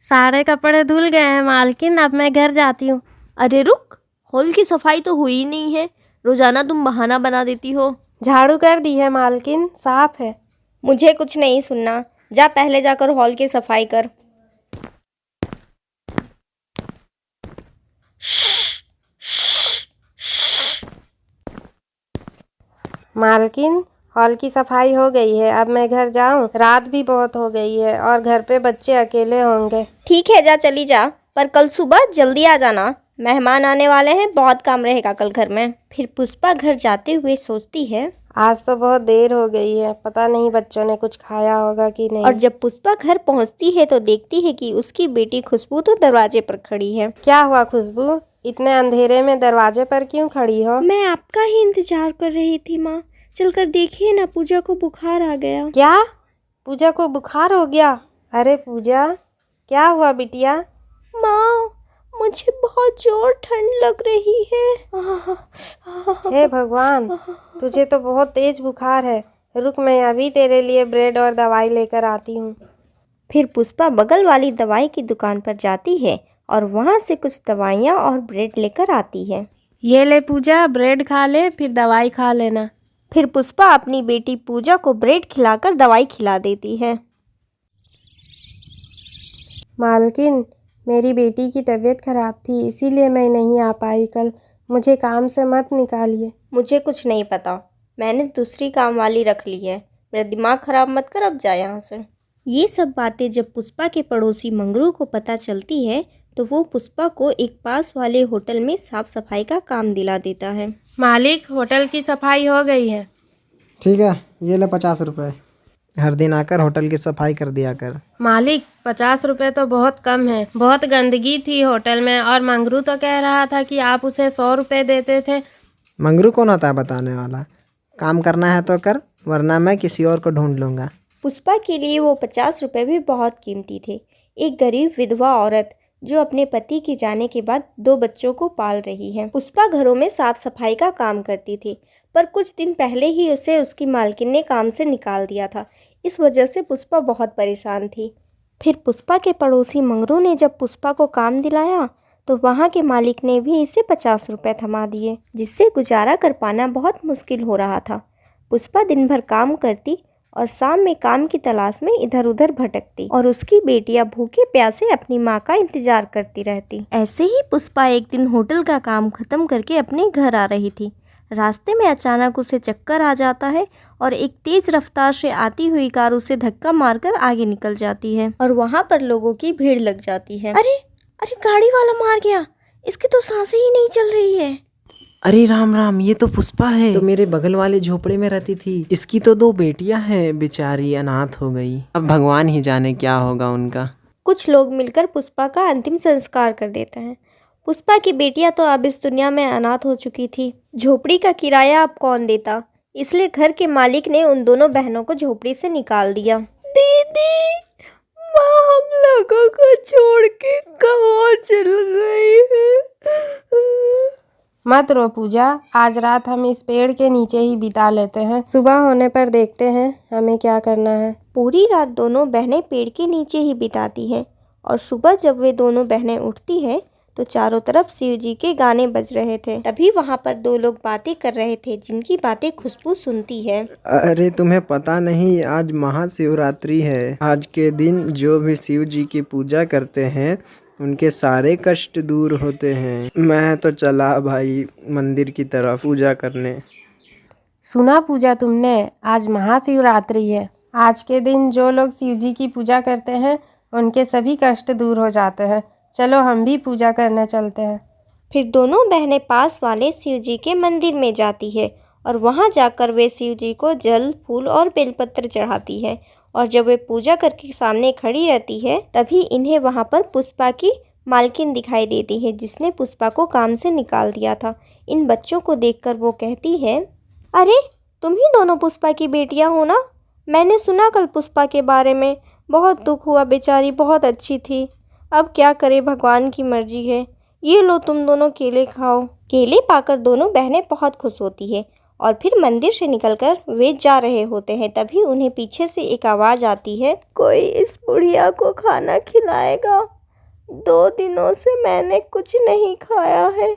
सारे कपड़े धुल गए हैं मालकिन, अब मैं घर जाती हूँ। अरे रुक, हॉल की सफाई तो हुई ही नहीं है। रोजाना तुम बहाना बना देती हो। झाड़ू कर दी है मालकिन, साफ है। मुझे कुछ नहीं सुनना, जा पहले जाकर हॉल की सफाई कर। मालकिन, हॉल की सफाई हो गई है, अब मैं घर जाऊं? रात भी बहुत हो गई है और घर पे बच्चे अकेले होंगे। ठीक है, जा चली जा, पर कल सुबह जल्दी आ जाना। मेहमान आने वाले हैं, बहुत काम रहेगा कल घर में। फिर पुष्पा घर जाते हुए सोचती है, आज तो बहुत देर हो गई है, पता नहीं बच्चों ने कुछ खाया होगा कि नहीं। और जब पुष्पा घर पहुंचती है तो देखती है कि उसकी बेटी खुशबू तो दरवाजे पर खड़ी है। क्या हुआ खुशबू, इतने अंधेरे में दरवाजे पर क्यों खड़ी हो? मैं आपका ही इंतजार कर रही थी माँ, चलकर देखिए ना, पूजा को बुखार आ गया। क्या? पूजा को बुखार हो गया? अरे पूजा, क्या हुआ बिटिया? माँ, मुझे बहुत जोर ठंड लग रही है। हे भगवान, तुझे तो बहुत तेज बुखार है। रुक, मैं अभी तेरे लिए ब्रेड और दवाई लेकर आती हूँ। फिर पुष्पा बगल वाली दवाई की दुकान पर जाती है और वहाँ से कुछ दवाइयाँ और ब्रेड लेकर आती है। ये ले पूजा, ब्रेड खा ले, फिर दवाई खा लेना। फिर पुष्पा अपनी बेटी पूजा को ब्रेड खिलाकर दवाई खिला देती है। मालकिन, मेरी बेटी की तबीयत खराब थी, इसीलिए मैं नहीं आ पाई कल। मुझे काम से मत निकालिए। मुझे कुछ नहीं पता, मैंने दूसरी काम वाली रख ली है। मेरा दिमाग खराब मत कर, अब जा यहाँ से। ये सब बातें जब पुष्पा के पड़ोसी मंगरू को पता चलती है तो वो पुष्पा को एक पास वाले होटल में साफ सफाई का काम दिला देता है। मालिक, होटल की सफाई हो गई है। ठीक है, ये ले 50 रुपये। हर दिन आकर होटल की सफाई कर दिया कर। मालिक, 50 रुपए तो बहुत कम है, बहुत गंदगी थी होटल में, और मंगरू तो कह रहा था कि आप उसे 100 रुपए देते थे। मंगरू कौन होता है बताने वाला? काम करना है तो कर, वरना मैं किसी और को ढूंढ लूँगा। पुष्पा के लिए वो 50 रुपये भी बहुत कीमती थे। एक गरीब विधवा औरत जो अपने पति के जाने के बाद 2 बच्चों को पाल रही है। पुष्पा घरों में साफ सफाई का काम करती थी, पर कुछ दिन पहले ही उसे उसकी मालकिन ने काम से निकाल दिया था। इस वजह से पुष्पा बहुत परेशान थी। फिर पुष्पा के पड़ोसी मंगरू ने जब पुष्पा को काम दिलाया तो वहाँ के मालिक ने भी इसे 50 रुपये थमा दिए, जिससे गुजारा कर पाना बहुत मुश्किल हो रहा था। पुष्पा दिन भर काम करती और शाम में काम की तलाश में इधर उधर भटकती और उसकी बेटियां भूखे प्यासे अपनी माँ का इंतजार करती रहती। ऐसे ही पुष्पा एक दिन होटल का काम खत्म करके अपने घर आ रही थी। रास्ते में अचानक उसे चक्कर आ जाता है और एक तेज रफ्तार से आती हुई कार उसे धक्का मारकर आगे निकल जाती है और वहाँ पर लोगों की भीड़ लग जाती है। अरे अरे, गाड़ी वाला मार गया, इसकी तो सांसें ही नहीं चल रही है। अरे राम राम, ये तो पुष्पा है, तो मेरे बगल वाले झोपड़े में रहती थी। इसकी तो 2 बेटियां हैं, बेचारी अनाथ हो गई। अब भगवान ही जाने क्या होगा उनका। कुछ लोग मिलकर पुष्पा का अंतिम संस्कार कर देते हैं। पुष्पा की बेटियां तो अब इस दुनिया में अनाथ हो चुकी थी। झोपड़ी का किराया अब कौन देता, इसलिए घर के मालिक ने उन दोनों बहनों को झोपड़ी से निकाल दिया। दीदी, माँ हम लोगों को छोड़ के कहाँ चल गई है? मत रो पूजा, आज रात हम इस पेड़ के नीचे ही बिता लेते हैं, सुबह होने पर देखते हैं हमें क्या करना है। पूरी रात दोनों बहनें पेड़ के नीचे ही बिताती हैं और सुबह जब वे दोनों बहनें उठती हैं तो चारों तरफ शिव जी के गाने बज रहे थे। तभी वहाँ पर 2 लोग बातें कर रहे थे, जिनकी बातें खुशबू सुनती है। अरे तुम्हें पता नहीं, आज महाशिवरात्रि है। आज के दिन जो भी शिव जी की पूजा करते हैं उनके सारे कष्ट दूर होते हैं। मैं तो चला भाई मंदिर की तरफ पूजा करने। सुना पूजा तुमने, आज महाशिवरात्रि है। आज के दिन जो लोग शिव जी की पूजा करते हैं उनके सभी कष्ट दूर हो जाते हैं। चलो हम भी पूजा करने चलते हैं। फिर दोनों बहनें पास वाले शिव जी के मंदिर में जाती है और वहां जाकर वे शिव जी को जल, फूल और बेलपत्र चढ़ाती है। और जब वे पूजा करके सामने खड़ी रहती है तभी इन्हें वहां पर पुष्पा की मालकिन दिखाई देती है, जिसने पुष्पा को काम से निकाल दिया था। इन बच्चों को देखकर वो कहती है, अरे तुम ही दोनों पुष्पा की बेटियां हो ना? मैंने सुना कल पुष्पा के बारे में, बहुत दुख हुआ, बेचारी बहुत अच्छी थी। अब क्या करे, भगवान की मर्जी है। ये लो तुम दोनों केले खाओ। केले पाकर दोनों बहनें बहुत खुश होती है और फिर मंदिर से निकलकर वे जा रहे होते हैं। तभी उन्हें पीछे से एक आवाज़ आती है, कोई इस बुढ़िया को खाना खिलाएगा। 2 दिनों से मैंने कुछ नहीं खाया है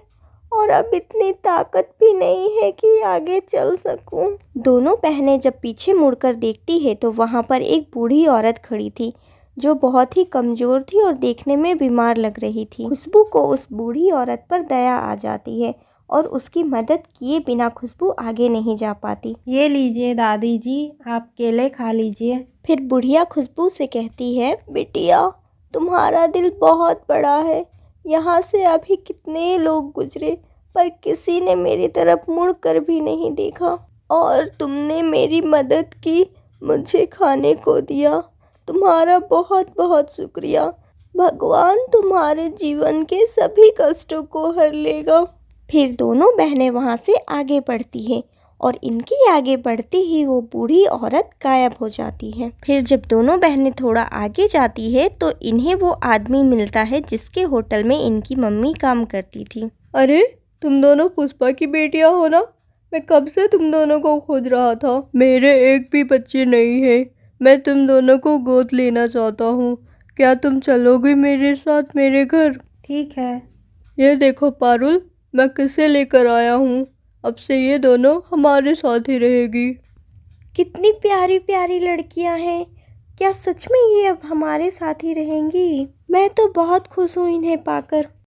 और अब इतनी ताकत भी नहीं है कि आगे चल सकूं। दोनों बहनें जब पीछे मुड़कर देखती है तो वहाँ पर एक बूढ़ी औरत खड़ी थी जो बहुत ही कमज़ोर थी और देखने में बीमार लग रही थी। खुशबू को उस बूढ़ी औरत पर दया आ जाती है और उसकी मदद किए बिना खुशबू आगे नहीं जा पाती। ये लीजिए दादी जी, आप केले खा लीजिए। फिर बुढ़िया खुशबू से कहती है, बिटिया तुम्हारा दिल बहुत बड़ा है। यहाँ से अभी कितने लोग गुजरे पर किसी ने मेरी तरफ मुड़ कर भी नहीं देखा और तुमने मेरी मदद की, मुझे खाने को दिया। तुम्हारा बहुत बहुत शुक्रिया। भगवान तुम्हारे जीवन के सभी कष्टों को हर लेगा। फिर दोनों बहनें वहाँ से आगे बढ़ती हैं और इनकी आगे बढ़ते ही वो बूढ़ी औरत गायब हो जाती है। फिर जब दोनों बहनें थोड़ा आगे जाती है तो इन्हें वो आदमी मिलता है जिसके होटल में इनकी मम्मी काम करती थी। अरे तुम दोनों पुष्पा की बेटियां हो ना? मैं कब से तुम दोनों को खोज रहा था। मेरे एक भी बच्चे नहीं है। मैं तुम दोनों को गोद लेना चाहता हूँ। क्या तुम चलोगे मेरे साथ मेरे घर? ठीक है। ये देखो पारुल, मैं किसे लेकर आया हूँ। अब से ये दोनों हमारे साथ ही रहेगी। कितनी प्यारी प्यारी लड़कियां हैं। क्या सच में ये अब हमारे साथ ही रहेंगी? मैं तो बहुत खुश हूँ इन्हें पाकर।